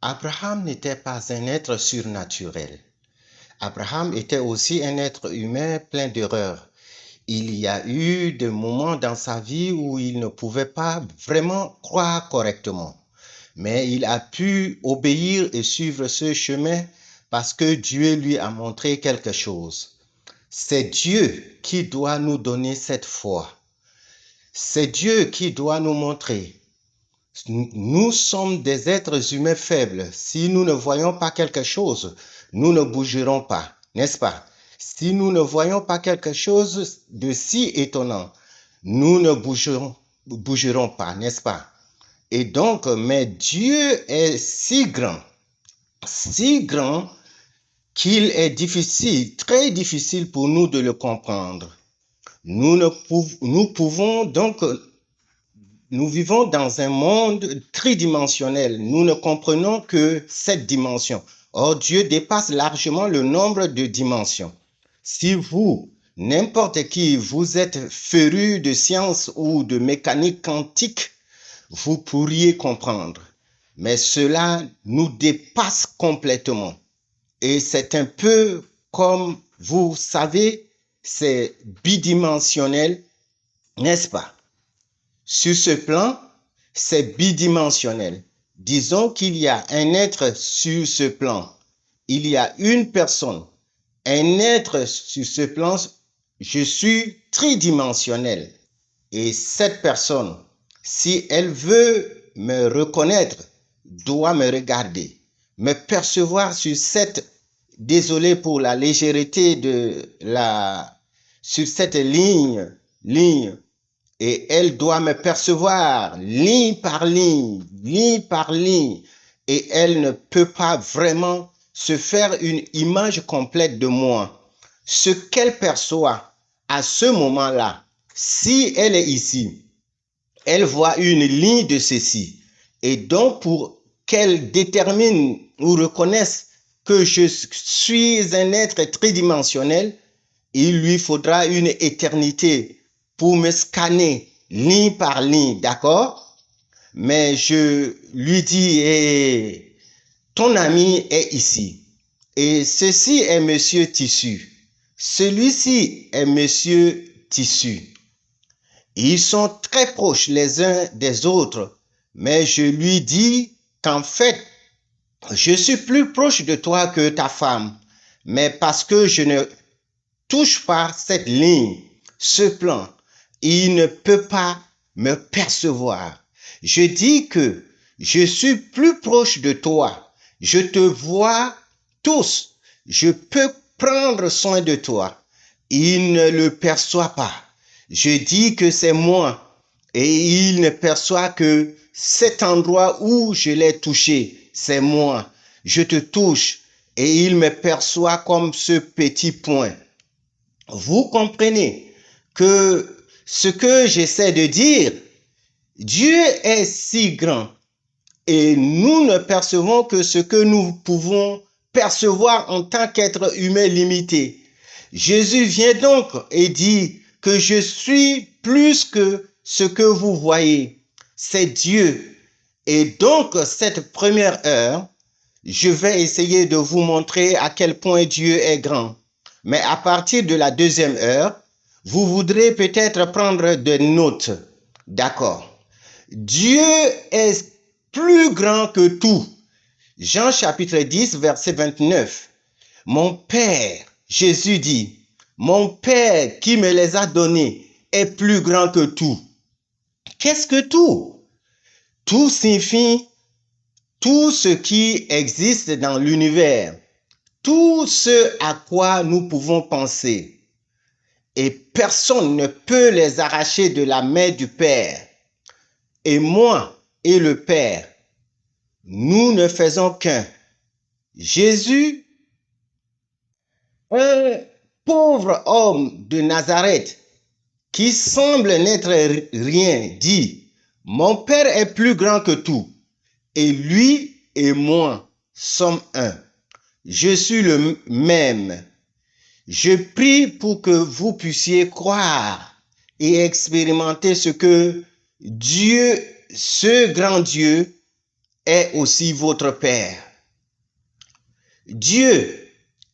Abraham n'était pas un être surnaturel. Abraham était aussi un être humain plein d'erreurs. Il y a eu des moments dans sa vie où il ne pouvait pas vraiment croire correctement. Mais il a pu obéir et suivre ce chemin parce que Dieu lui a montré quelque chose. C'est Dieu qui doit nous donner cette foi. C'est Dieu qui doit nous montrer. Nous sommes des êtres humains faibles. Si nous ne voyons pas quelque chose, nous ne bougerons pas, n'est-ce pas? Si nous ne voyons pas quelque chose de si étonnant, nous ne bougerons pas, n'est-ce pas? Et donc, mais Dieu est si grand qu'il est difficile, très difficile pour nous de le comprendre. Nous vivons dans un monde tridimensionnel. Nous ne comprenons que cette dimension. Or, Dieu dépasse largement le nombre de dimensions. Si vous, n'importe qui, vous êtes féru de science ou de mécanique quantique, vous pourriez comprendre. Mais cela nous dépasse complètement. Et c'est un peu comme, vous savez, c'est bidimensionnel, n'est-ce pas? Sur ce plan, c'est bidimensionnel. Disons qu'il y a un être sur ce plan. Il y a une personne. Un être sur ce plan, je suis tridimensionnel. Et cette personne, si elle veut me reconnaître, doit me regarder, me percevoir sur cette, désolé pour la légèreté sur cette ligne, et elle doit me percevoir ligne par ligne, et elle ne peut pas vraiment se faire une image complète de moi. Ce qu'elle perçoit à ce moment-là, si elle est ici, elle voit une ligne de ceci. Et donc, pour qu'elle détermine ou reconnaisse que je suis un être tridimensionnel, il lui faudra une éternité pour me scanner ligne par ligne, d'accord? Mais je lui dis, ton ami est ici. Et ceci est monsieur Tissu. Celui-ci est monsieur Tissu. Ils sont très proches les uns des autres, mais je lui dis qu'en fait, je suis plus proche de toi que ta femme, mais parce que je ne touche pas cette ligne, ce plan, il ne peut pas me percevoir. Je dis que je suis plus proche de toi, je te vois tous, je peux prendre soin de toi. Il ne le perçoit pas. Je dis que c'est moi et il ne perçoit que cet endroit où je l'ai touché, c'est moi. Je te touche et il me perçoit comme ce petit point. Vous comprenez que ce que j'essaie de dire, Dieu est si grand et nous ne percevons que ce que nous pouvons percevoir en tant qu'être humain limité. Jésus vient donc et dit que je suis plus que ce que vous voyez. C'est Dieu. Et donc, cette première heure, je vais essayer de vous montrer à quel point Dieu est grand. Mais à partir de la deuxième heure, vous voudrez peut-être prendre des notes. D'accord. Dieu est plus grand que tout. Jean chapitre 10, verset 29. Mon Père, Jésus dit, mon Père qui me les a donnés est plus grand que tout. Qu'est-ce que tout? Tout signifie tout ce qui existe dans l'univers, tout ce à quoi nous pouvons penser. Et personne ne peut les arracher de la main du Père. Et moi et le Père, nous ne faisons qu'un. Jésus, un pauvre homme de Nazareth, qui semble n'être rien, dit, mon Père est plus grand que tout, et lui et moi sommes un. Je suis le même. Je prie pour que vous puissiez croire et expérimenter ce que Dieu, ce grand Dieu, est aussi votre Père. Dieu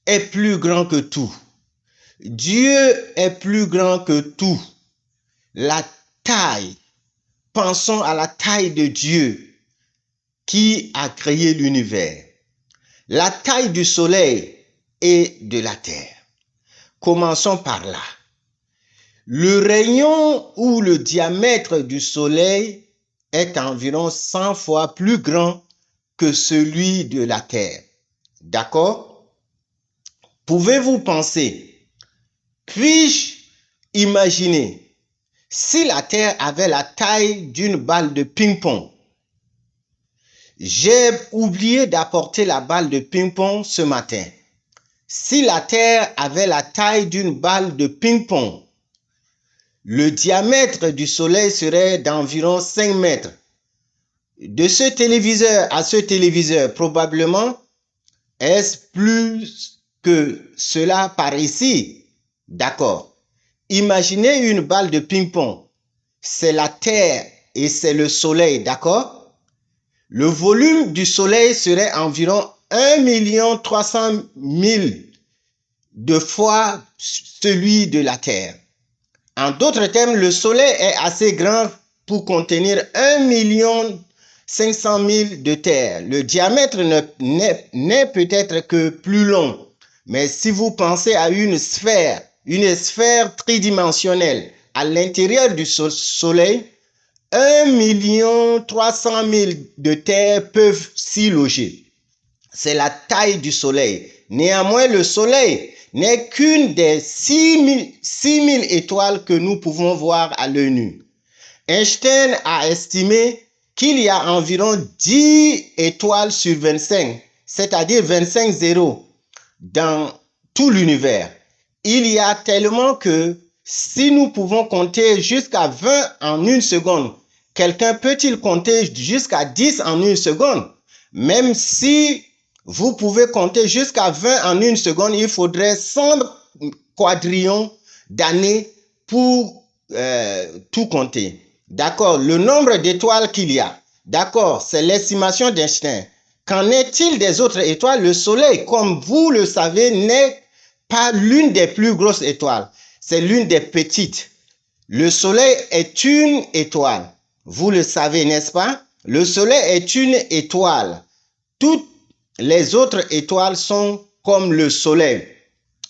est plus grand que tout. Dieu est plus grand que tout. La taille, pensons à la taille de Dieu qui a créé l'univers. La taille du soleil et de la terre. Commençons par là. Le rayon ou le diamètre du soleil est environ 100 fois plus grand que celui de la terre. D'accord? Pouvez-vous penser, puis-je imaginer si la terre avait la taille d'une balle de ping-pong? J'ai oublié d'apporter la balle de ping-pong ce matin. Si la terre avait la taille d'une balle de ping-pong, le diamètre du soleil serait d'environ 5 mètres. De ce téléviseur à ce téléviseur, probablement, est-ce plus que cela par ici? D'accord. Imaginez une balle de ping-pong. C'est la terre et c'est le soleil, d'accord? Le volume du soleil serait environ 1 300 000 de fois celui de la terre. En d'autres termes, le soleil est assez grand pour contenir 1 500 000 de terre. Le diamètre n'est peut-être que plus long. Mais si vous pensez à une sphère tridimensionnelle à l'intérieur du soleil, 1 300 000 de terre peuvent s'y loger. C'est la taille du soleil. Néanmoins, le soleil n'est qu'une des 6 000 étoiles que nous pouvons voir à l'œil nu. Einstein a estimé qu'il y a environ 10 étoiles sur 25, c'est-à-dire 25 zéros, dans tout l'univers. Il y a tellement que si nous pouvons compter jusqu'à 20 en une seconde, quelqu'un peut-il compter jusqu'à 10 en une seconde? Même si vous pouvez compter jusqu'à 20 en une seconde, il faudrait 100 quadrillions d'années pour tout compter. D'accord, le nombre d'étoiles qu'il y a. D'accord, c'est l'estimation d'Einstein. Qu'en est-il des autres étoiles? Le Soleil, comme vous le savez, n'est pas l'une des plus grosses étoiles. C'est l'une des petites. Le Soleil est une étoile. Vous le savez, n'est-ce pas? Le Soleil est une étoile. Toutes les autres étoiles sont comme le Soleil.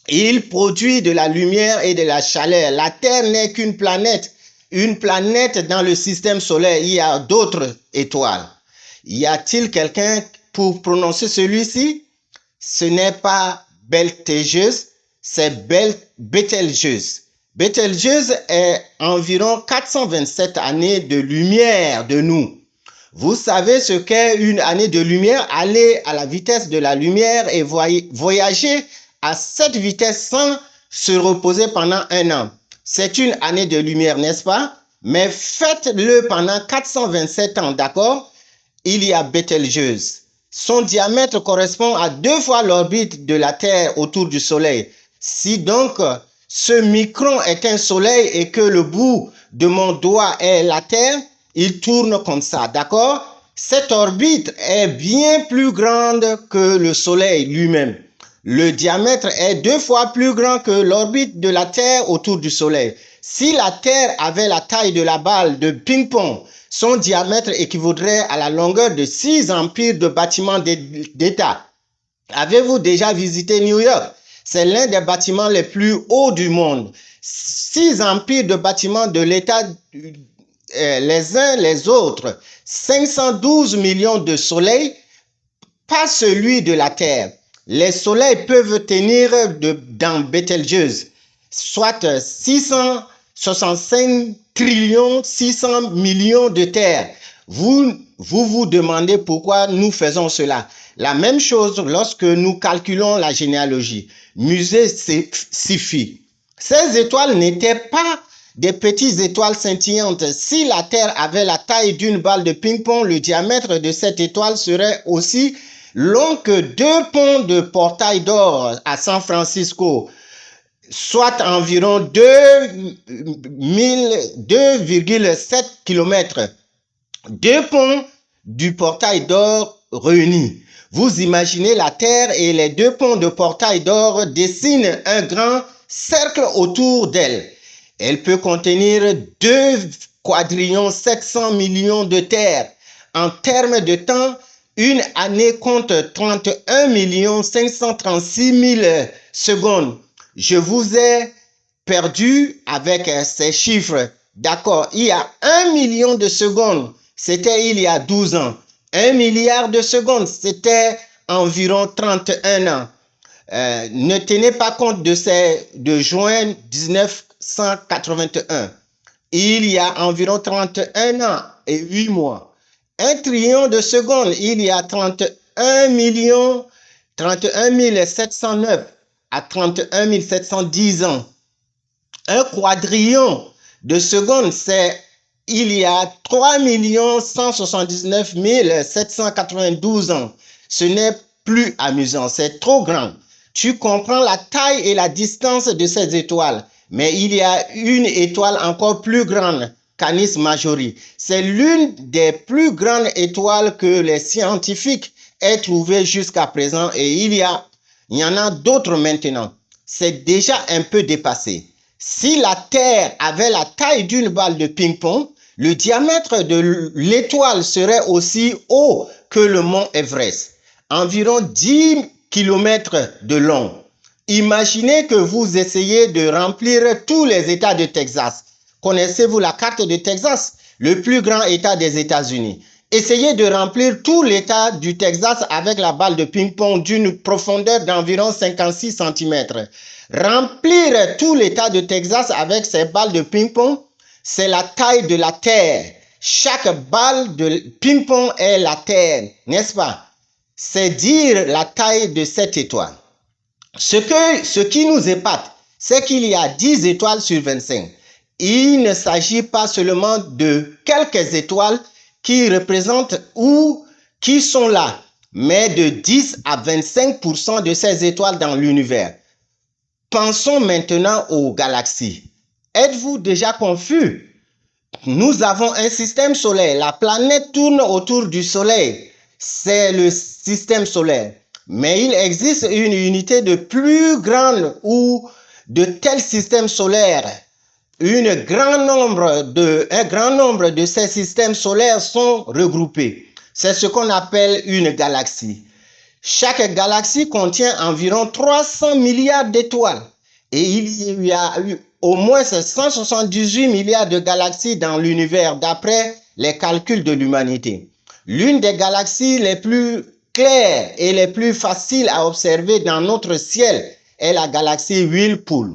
Il produit de la lumière et de la chaleur. La Terre n'est qu'une planète. Une planète dans le système solaire. Il y a d'autres étoiles. Y a-t-il quelqu'un pour prononcer celui-ci? Ce n'est pas Betelgeuse, c'est Betelgeuse. Betelgeuse est environ 427 années de lumière de nous. Vous savez ce qu'est une année de lumière? Aller à la vitesse de la lumière et voyager à cette vitesse sans se reposer pendant un an. C'est une année de lumière, n'est-ce pas? Mais faites-le pendant 427 ans, d'accord? Il y a Betelgeuse. Son diamètre correspond à 2 fois l'orbite de la Terre autour du Soleil. Si donc ce micron est un soleil et que le bout de mon doigt est la Terre, il tourne comme ça, d'accord? Cette orbite est bien plus grande que le Soleil lui-même. Le diamètre est 2 fois plus grand que l'orbite de la Terre autour du Soleil. Si la Terre avait la taille de la balle de ping-pong, son diamètre équivaudrait à la longueur de 6 empires de bâtiments d'État. Avez-vous déjà visité New York? C'est l'un des bâtiments les plus hauts du monde. 6 empires de bâtiments de l'État, les uns les autres. 512 millions de soleils, pas celui de la Terre. Les soleils peuvent tenir dans Betelgeuse, soit 665 trillions 600 millions de terres. Vous vous demandez pourquoi nous faisons cela. La même chose lorsque nous calculons la généalogie. Musée Sifi. Ces étoiles n'étaient pas des petites étoiles scintillantes. Si la Terre avait la taille d'une balle de ping-pong, le diamètre de cette étoile serait aussi long que 2 ponts de portail d'or à San Francisco, soit environ 2,7 km. 2 ponts du portail d'or réunis. Vous imaginez la terre et les deux ponts de portail d'or dessinent un grand cercle autour d'elle. Elle peut contenir 2,7 millions de terres. En termes de temps, une année compte 31 536 000 secondes. Je vous ai perdu avec ces chiffres. D'accord, il y a 1 million de secondes, c'était il y a 12 ans. 1 milliard de secondes, c'était environ 31 ans. Ne tenez pas compte de juin 1981. Il y a environ 31 ans et 8 mois. 1 trillion de secondes, il y a 31 709 à 31 710 ans. 1 quadrillion de secondes, c'est il y a 3 179 792 ans. Ce n'est plus amusant, c'est trop grand. Tu comprends la taille et la distance de ces étoiles. Mais il y a une étoile encore plus grande, Canis Majori. C'est l'une des plus grandes étoiles que les scientifiques aient trouvées jusqu'à présent et il y en a d'autres maintenant. C'est déjà un peu dépassé. Si la Terre avait la taille d'une balle de ping-pong, le diamètre de l'étoile serait aussi haut que le mont Everest, environ 10 km de long. Imaginez que vous essayez de remplir tous les États de Texas. Connaissez-vous la carte de Texas, le plus grand État des États-Unis? Essayez de remplir tout l'État du Texas avec la balle de ping-pong d'une profondeur d'environ 56 cm. Remplir tout l'État de Texas avec ces balles de ping-pong, c'est la taille de la Terre. Chaque balle de ping-pong est la Terre, n'est-ce pas? C'est dire la taille de cette étoile. Ce qui nous épate, c'est qu'il y a 10 étoiles sur 25. Il ne s'agit pas seulement de quelques étoiles qui représentent ou qui sont là, mais de 10 à 25% de ces étoiles dans l'univers. Pensons maintenant aux galaxies. Êtes-vous déjà confus? Nous avons un système solaire. La planète tourne autour du Soleil. C'est le système solaire. Mais il existe une unité de plus grande ou de tel système solaire. Un grand nombre de ces systèmes solaires sont regroupés. C'est ce qu'on appelle une galaxie. Chaque galaxie contient environ 300 milliards d'étoiles. Et il y a eu au moins 178 milliards de galaxies dans l'univers d'après les calculs de l'humanité. L'une des galaxies les plus claires et les plus faciles à observer dans notre ciel est la galaxie Whirlpool.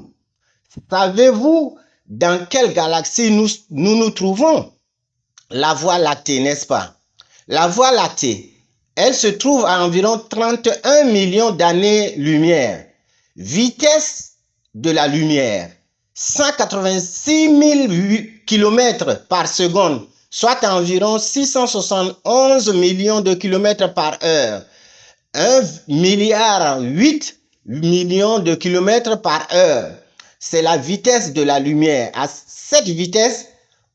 Savez-vous dans quelle galaxie nous trouvons? La Voie lactée, n'est-ce pas? La Voie lactée, elle se trouve à environ 31 millions d'années-lumière. Vitesse de la lumière, 186 000 km par seconde, soit environ 671 millions de kilomètres par heure. 1,8 milliard de kilomètres par heure. C'est la vitesse de la lumière. À cette vitesse,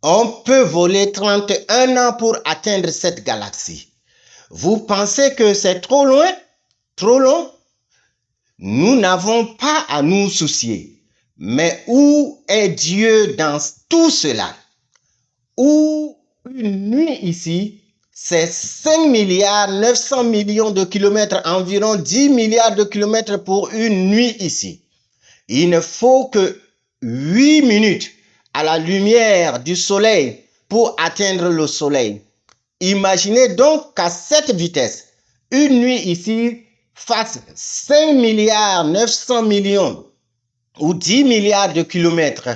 on peut voler 31 ans pour atteindre cette galaxie. Vous pensez que c'est trop loin? Trop long? Nous n'avons pas à nous soucier. Mais où est Dieu dans tout cela? Où une nuit ici, c'est 5 milliards 900 millions de kilomètres, environ 10 milliards de kilomètres pour une nuit ici. Il ne faut que 8 minutes à la lumière du soleil pour atteindre le soleil. Imaginez donc qu'à cette vitesse, une nuit ici fasse 5 milliards 900 millions ou 10 milliards de kilomètres.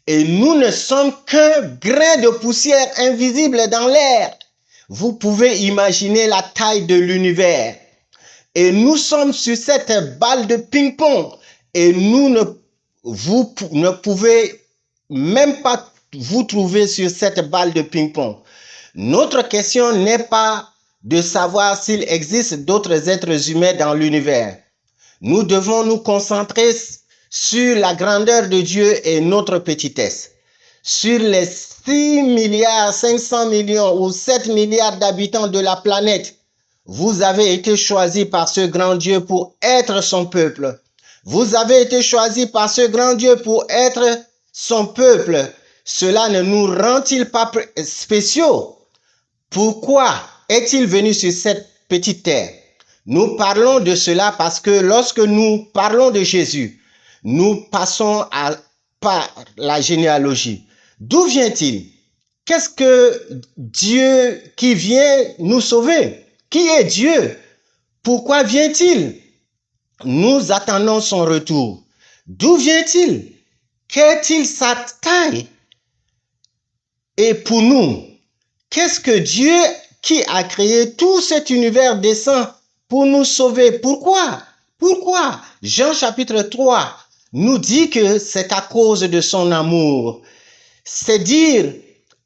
Et nous ne sommes qu'un grain de poussière invisible dans l'air. Vous pouvez imaginer la taille de l'univers. Et nous sommes sur cette balle de ping-pong. Et vous ne pouvez même pas vous trouver sur cette balle de ping-pong. Notre question n'est pas de savoir s'il existe d'autres êtres humains dans l'univers. Nous devons nous concentrer sur la grandeur de Dieu et notre petitesse. sur les 6 milliards 500 millions ou 7 milliards d'habitants de la planète, vous avez été choisi par ce grand Dieu pour être son peuple. Vous avez été choisi par ce grand Dieu pour être son peuple. Cela ne nous rend-il pas spéciaux? Pourquoi est-il venu sur cette petite terre? Nous parlons de cela parce que lorsque nous parlons de Jésus, nous passons par la généalogie. D'où vient-il? Qu'est-ce que Dieu qui vient nous sauver? Qui est Dieu? Pourquoi vient-il? Nous attendons son retour. D'où vient-il? Qu'est-il sa taille? Et pour nous, qu'est-ce que Dieu qui a créé tout cet univers descend pour nous sauver? Pourquoi? Pourquoi? Jean chapitre 3 nous dit que c'est à cause de son amour. C'est dire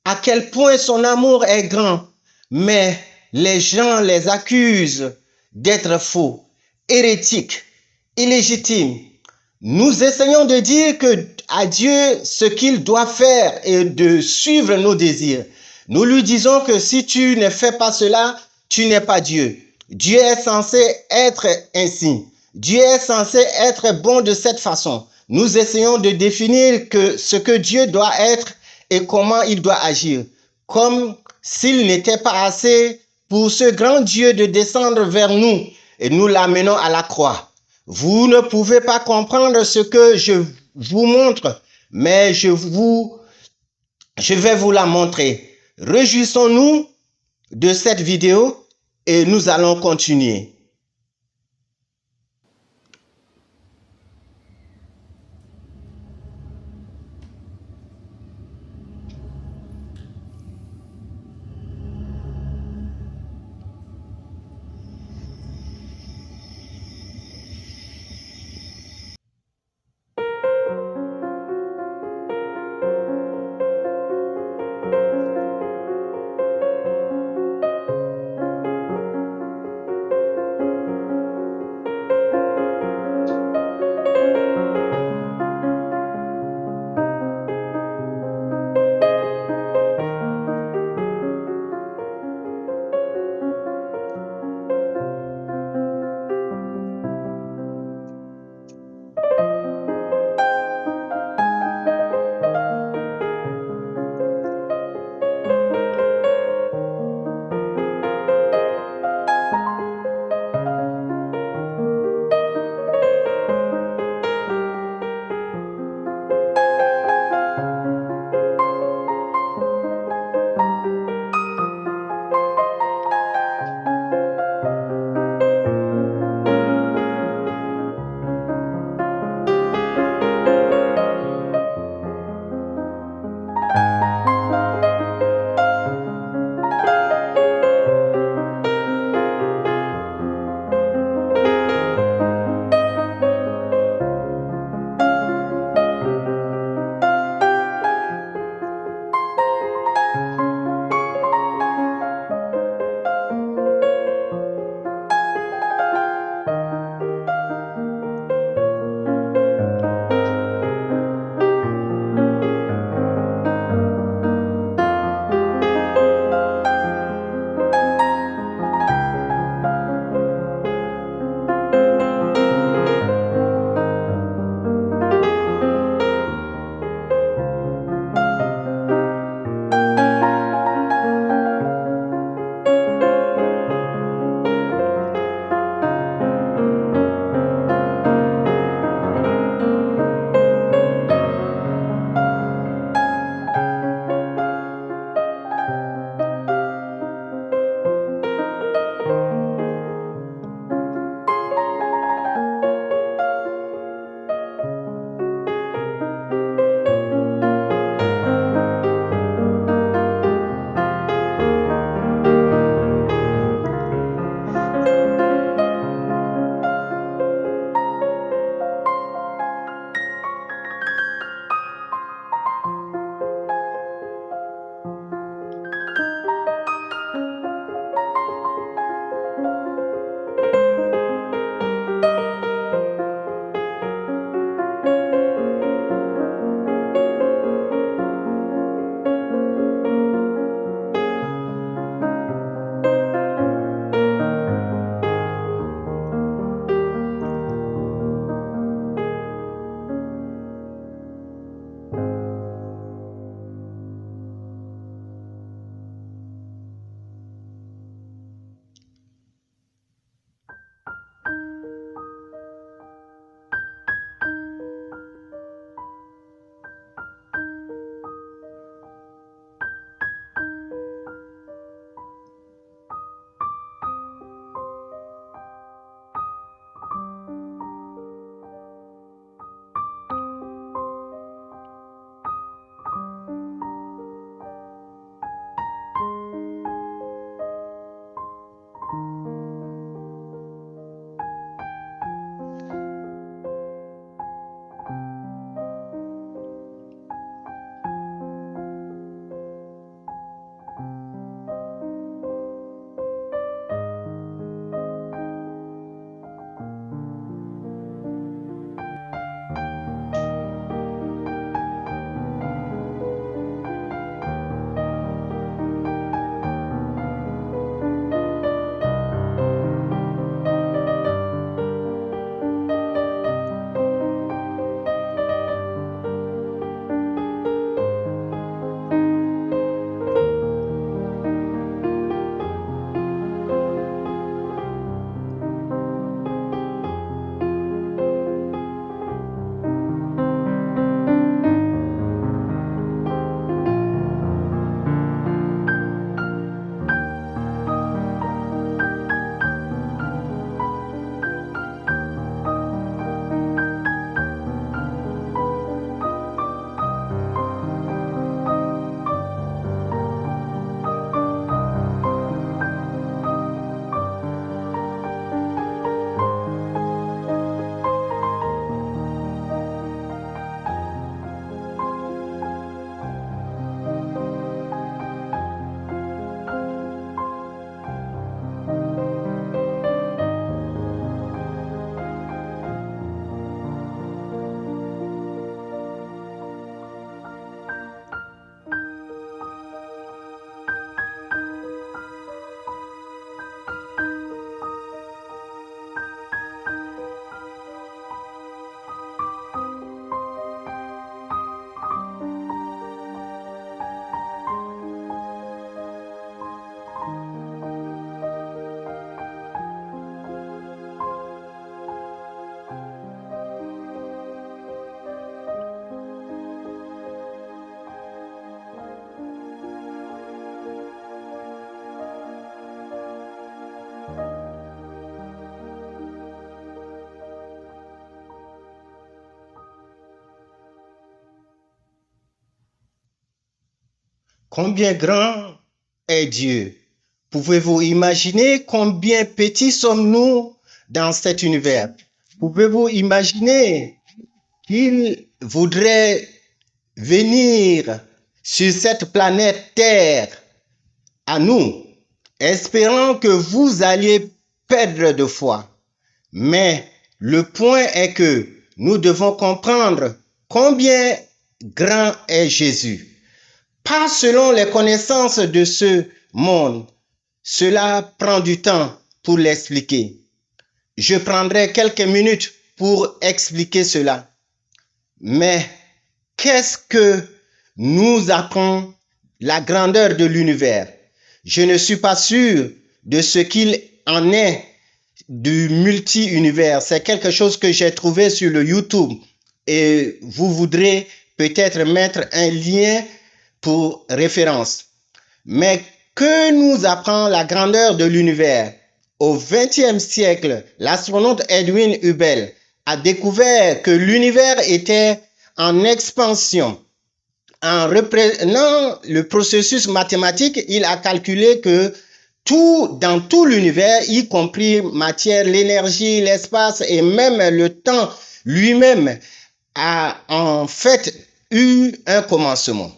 à quel point son amour est grand. Mais les gens les accusent d'être faux, hérétiques, illégitimes. Nous essayons de dire que à Dieu ce qu'il doit faire est de suivre nos désirs. Nous lui disons que si tu ne fais pas cela, tu n'es pas Dieu. Dieu est censé être ainsi. Dieu est censé être bon de cette façon. Nous essayons de définir ce que Dieu doit être et comment il doit agir. Comme s'il n'était pas assez pour ce grand Dieu de descendre vers nous et nous l'amenons à la croix. Vous ne pouvez pas comprendre ce que je vous montre, mais je vais vous la montrer. Réjouissons-nous de cette vidéo et nous allons continuer. Combien grand est Dieu? Pouvez-vous imaginer combien petits sommes-nous dans cet univers? Pouvez-vous imaginer qu'il voudrait venir sur cette planète Terre à nous, espérant que vous alliez perdre de foi? Mais le point est que nous devons comprendre combien grand est Jésus. Pas selon les connaissances de ce monde. Cela prend du temps pour l'expliquer. Je prendrai quelques minutes pour expliquer cela. Mais qu'est-ce que nous apprend la grandeur de l'univers? Je ne suis pas sûr de ce qu'il en est du multi-univers. C'est quelque chose que j'ai trouvé sur le YouTube et vous voudrez peut-être mettre un lien pour référence. Mais que nous apprend la grandeur de l'univers? Au XXe siècle, l'astronaute Edwin Hubble a découvert que l'univers était en expansion. En reprenant le processus mathématique, il a calculé que dans tout l'univers, y compris matière, l'énergie, l'espace et même le temps lui-même, a en fait eu un commencement.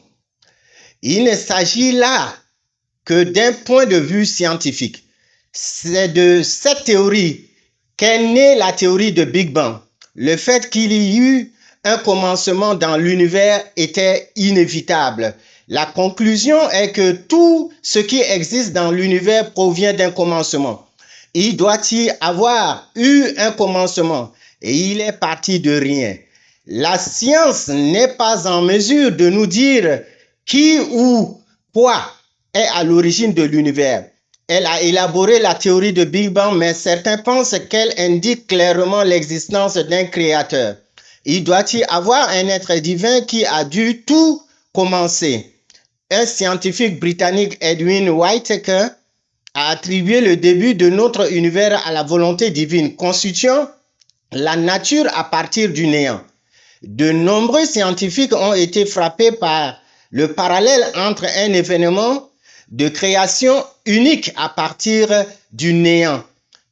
Il ne s'agit là que d'un point de vue scientifique. C'est de cette théorie qu'est née la théorie de Big Bang. Le fait qu'il y eut un commencement dans l'univers était inévitable. La conclusion est que tout ce qui existe dans l'univers provient d'un commencement. Il doit y avoir eu un commencement et il est parti de rien. La science n'est pas en mesure de nous dire qui ou quoi est à l'origine de l'univers. Elle a élaboré la théorie de Big Bang, mais certains pensent qu'elle indique clairement l'existence d'un créateur. Il doit y avoir un être divin qui a dû tout commencer. Un scientifique britannique, Edwin Whittaker, a attribué le début de notre univers à la volonté divine, constituant la nature à partir du néant. De nombreux scientifiques ont été frappés par le parallèle entre un événement de création unique à partir du néant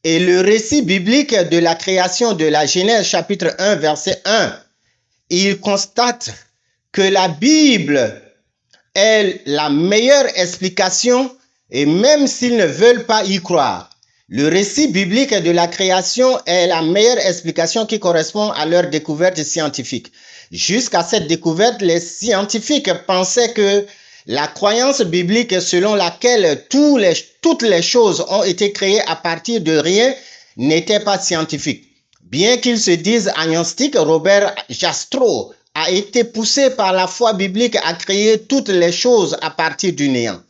et le récit biblique de la création de la Genèse chapitre 1 verset 1. Ils constatent que la Bible est la meilleure explication et même s'ils ne veulent pas y croire, le récit biblique de la création est la meilleure explication qui correspond à leur découverte scientifique. Jusqu'à cette découverte, les scientifiques pensaient que la croyance biblique selon laquelle toutes les choses ont été créées à partir de rien n'était pas scientifique. Bien qu'il se dise agnostique, Robert Jastrow a été poussé par la foi biblique à créer toutes les choses à partir du néant.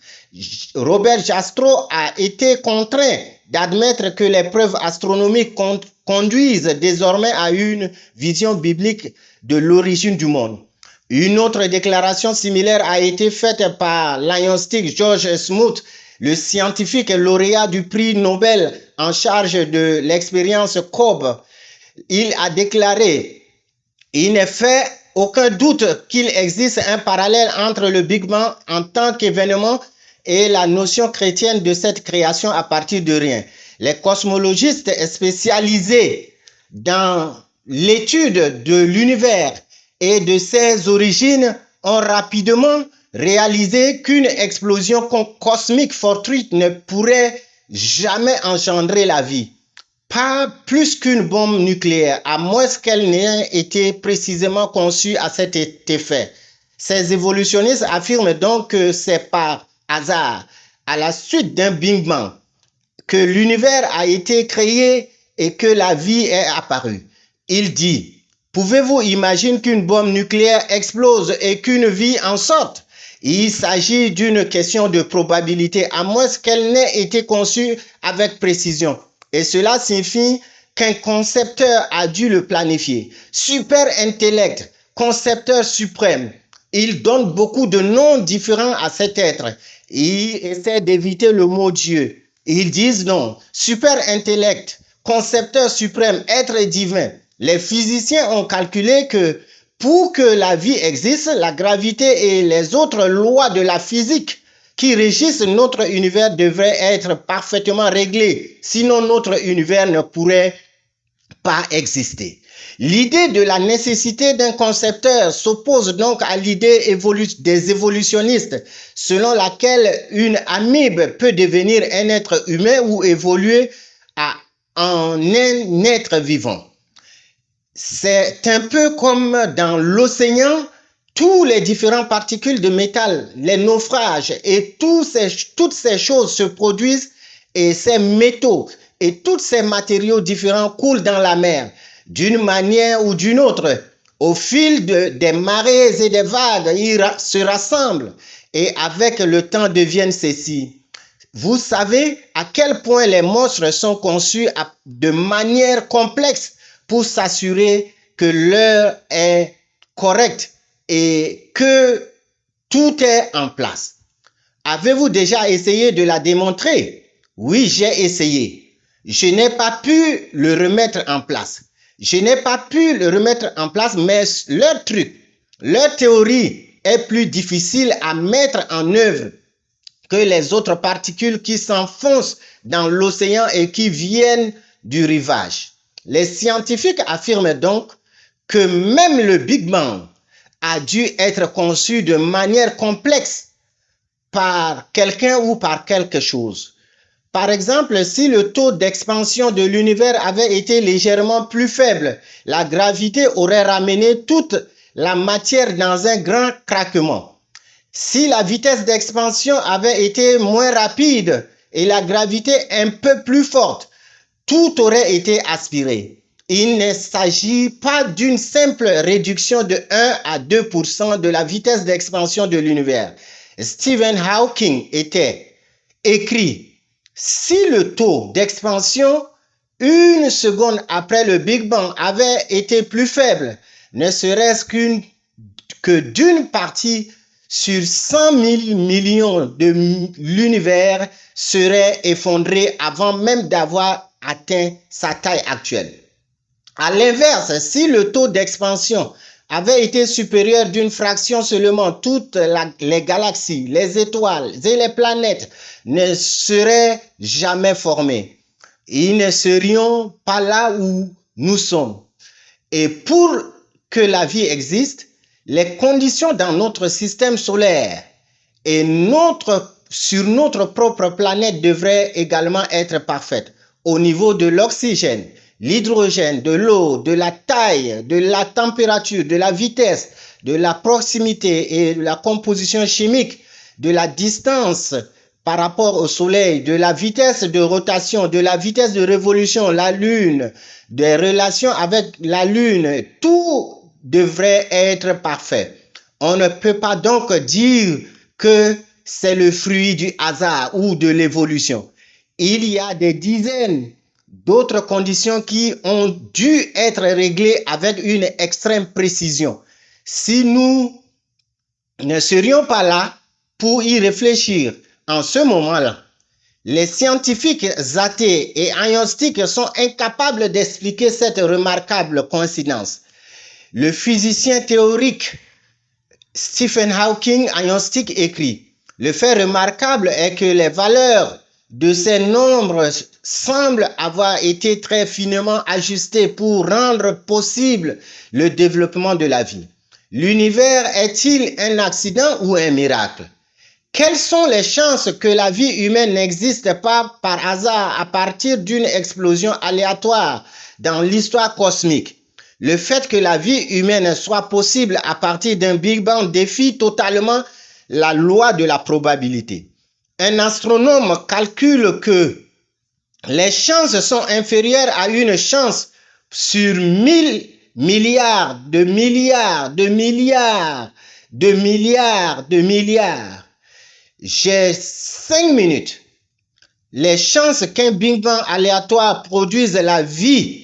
Robert Jastrow a été contraint d'admettre que les preuves astronomiques conduisent désormais à une vision biblique de l'origine du monde. Une autre déclaration similaire a été faite par l'agnostique George Smoot, le scientifique lauréat du prix Nobel en charge de l'expérience COBE. Il a déclaré « Il n'est fait aucun doute qu'il existe un parallèle entre le Big Bang en tant qu'événement et la notion chrétienne de cette création à partir de rien. Les cosmologistes spécialisés dans l'étude de l'univers et de ses origines ont rapidement réalisé qu'une explosion cosmique fortuite ne pourrait jamais engendrer la vie. Pas plus qu'une bombe nucléaire, à moins qu'elle n'ait été précisément conçue à cet effet. Ces évolutionnistes affirment donc que c'est par hasard, à la suite d'un Big Bang, que l'univers a été créé et que la vie est apparue. Il dit, pouvez-vous imaginer qu'une bombe nucléaire explose et qu'une vie en sorte? Il s'agit d'une question de probabilité, à moins qu'elle n'ait été conçue avec précision. Et cela signifie qu'un concepteur a dû le planifier. Super intellect, concepteur suprême. Il donne beaucoup de noms différents à cet être. Il essaie d'éviter le mot Dieu. Ils disent non. Super intellect, concepteur suprême, être divin. Les physiciens ont calculé que Pour que la vie existe, la gravité et les autres lois de la physique qui régissent notre univers devraient être parfaitement réglées. Sinon, notre univers ne pourrait pas exister. L'idée de la nécessité d'un concepteur s'oppose donc à l'idée des évolutionnistes, selon laquelle une amibe peut devenir un être humain ou évoluer en un être vivant. C'est un peu comme dans l'océan, tous les différentes particules de métal, les naufrages et toutes ces choses se produisent et ces métaux et tous ces matériaux différents coulent dans la mer d'une manière ou d'une autre. Au fil des marées et des vagues, ils se rassemblent et avec le temps deviennent ceci. Vous savez à quel point les monstres sont conçus de manière complexe pour s'assurer que l'heure est correcte et que tout est en place. Avez-vous déjà essayé de la démontrer? Oui, j'ai essayé. Je n'ai pas pu le remettre en place. Mais leur théorie est plus difficile à mettre en œuvre que les autres particules qui s'enfoncent dans l'océan et qui viennent du rivage. Les scientifiques affirment donc que même le Big Bang a dû être conçu de manière complexe par quelqu'un ou par quelque chose. Par exemple, si le taux d'expansion de l'univers avait été légèrement plus faible, la gravité aurait ramené toute la matière dans un grand craquement. Si la vitesse d'expansion avait été moins rapide et la gravité un peu plus forte, tout aurait été aspiré. Il ne s'agit pas d'une simple réduction de 1 à 2% de la vitesse d'expansion de l'univers. Stephen Hawking écrit, si le taux d'expansion une seconde après le Big Bang avait été plus faible, ne serait-ce que d'une partie sur 100 000 millions de l'univers serait effondré avant même d'avoir atteint sa taille actuelle. À l'inverse, si le taux d'expansion avait été supérieur d'une fraction seulement, toutes les galaxies, les étoiles et les planètes ne seraient jamais formées. Ils ne serions pas là où nous sommes. Et pour que la vie existe, les conditions dans notre système solaire et sur notre propre planète devraient également être parfaites au niveau de l'oxygène, l'hydrogène, de l'eau, de la taille, de la température, de la vitesse, de la proximité et de la composition chimique, de la distance par rapport au soleil, de la vitesse de rotation, de la vitesse de révolution, la lune, des relations avec la lune, tout devrait être parfait. On ne peut pas donc dire que c'est le fruit du hasard ou de l'évolution. Il y a des dizaines d'autres conditions qui ont dû être réglées avec une extrême précision. Si nous ne serions pas là pour y réfléchir en ce moment-là, les scientifiques athées et agnostiques sont incapables d'expliquer cette remarquable coïncidence. Le physicien théorique Stephen Hawking, agnostique, écrit « Le fait remarquable est que les valeurs de ces nombres semblent avoir été très finement ajustées pour rendre possible le développement de la vie. L'univers est-il un accident ou un miracle? Quelles sont les chances que la vie humaine n'existe pas par hasard à partir d'une explosion aléatoire dans l'histoire cosmique? Le fait que la vie humaine soit possible à partir d'un Big Bang défie totalement la loi de la probabilité. Un astronome calcule que les chances sont inférieures à une chance sur 1000 milliards de milliards de milliards de milliards de milliards. J'ai 5 minutes. Les chances qu'un Big Bang aléatoire produise la vie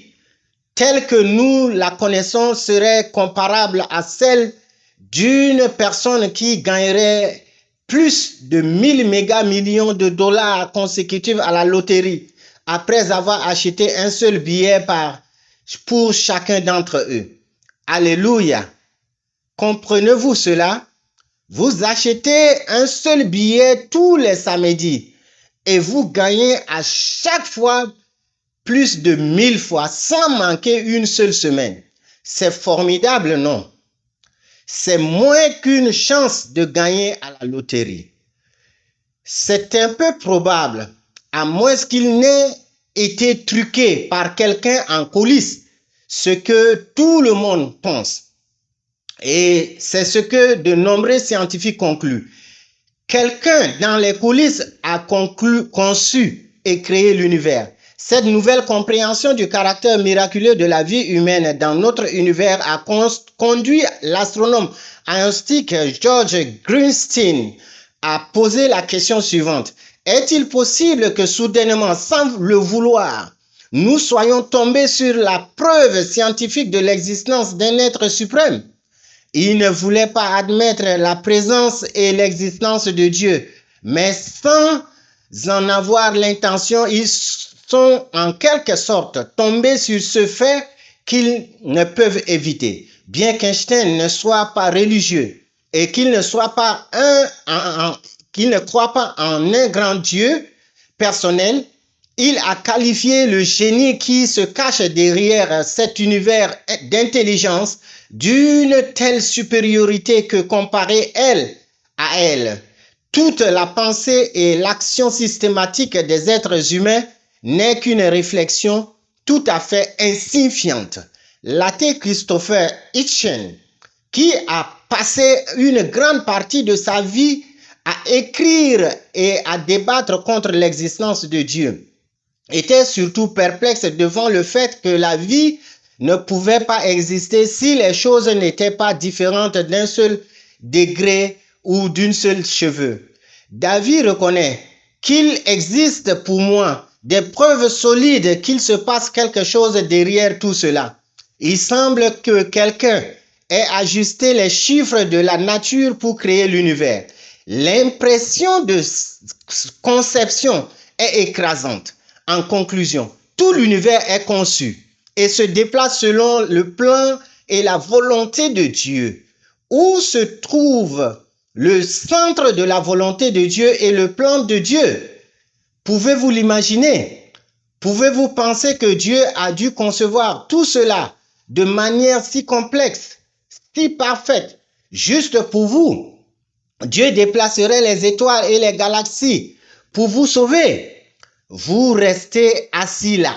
telle que nous la connaissons serait comparable à celle d'une personne qui gagnerait plus de 1000 méga millions de dollars consécutifs à la loterie après avoir acheté un seul billet pour chacun d'entre eux. Alléluia! Comprenez-vous cela? Vous achetez un seul billet tous les samedis et vous gagnez à chaque fois plus de 1000 fois sans manquer une seule semaine. C'est formidable, non? C'est moins qu'une chance de gagner à la loterie. C'est un peu probable, à moins qu'il n'ait été truqué par quelqu'un en coulisses, ce que tout le monde pense. Et c'est ce que de nombreux scientifiques concluent. Quelqu'un dans les coulisses a conçu et créé l'univers. Cette nouvelle compréhension du caractère miraculeux de la vie humaine dans notre univers a conduit l'astronome agnostique George Greenstein à poser la question suivante. Est-il possible que soudainement, sans le vouloir, nous soyons tombés sur la preuve scientifique de l'existence d'un être suprême? Il ne voulait pas admettre la présence et l'existence de Dieu, mais sans en avoir l'intention, ils sont en quelque sorte tombés sur ce fait qu'ils ne peuvent éviter. Bien qu'Einstein ne soit pas religieux et qu'il ne soit pas qu'il ne croit pas en un grand Dieu personnel, il a qualifié le génie qui se cache derrière cet univers d'intelligence d'une telle supériorité que comparé à elle, toute la pensée et l'action systématique des êtres humains n'est qu'une réflexion tout à fait insignifiante. L'athée Christopher Hitchens, qui a passé une grande partie de sa vie à écrire et à débattre contre l'existence de Dieu, était surtout perplexe devant le fait que la vie ne pouvait pas exister si les choses n'étaient pas différentes d'un seul degré ou d'une seule cheveux. David reconnaît qu'il existe pour moi des preuves solides qu'il se passe quelque chose derrière tout cela. Il semble que quelqu'un ait ajusté les chiffres de la nature pour créer l'univers. L'impression de conception est écrasante. En conclusion, tout l'univers est conçu et se déplace selon le plan et la volonté de Dieu. Où se trouve le centre de la volonté de Dieu et le plan de Dieu? Pouvez-vous l'imaginer? Pouvez-vous penser que Dieu a dû concevoir tout cela de manière si complexe, si parfaite, juste pour vous? Dieu déplacerait les étoiles et les galaxies pour vous sauver. Vous restez assis là,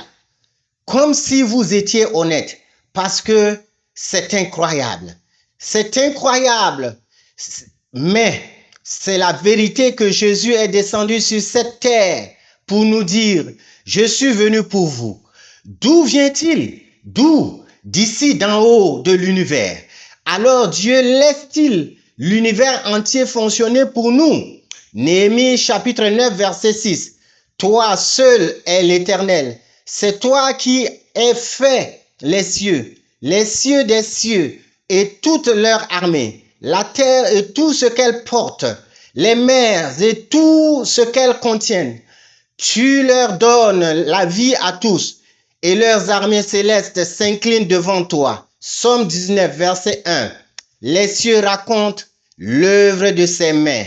comme si vous étiez honnête, parce que c'est incroyable. C'est incroyable, mais c'est la vérité que Jésus est descendu sur cette terre pour nous dire, je suis venu pour vous. D'où vient-il? D'où? D'ici d'en haut de l'univers. Alors Dieu laisse-t-il l'univers entier fonctionner pour nous? Néhémie chapitre 9 verset 6. Toi seul est l'Éternel. C'est toi qui as fait les cieux des cieux et toute leur armée, la terre et tout ce qu'elle porte, les mers et tout ce qu'elles contiennent. Tu leur donnes la vie à tous et leurs armées célestes s'inclinent devant toi. Psaume 19, verset 1. Les cieux racontent l'œuvre de ses mains.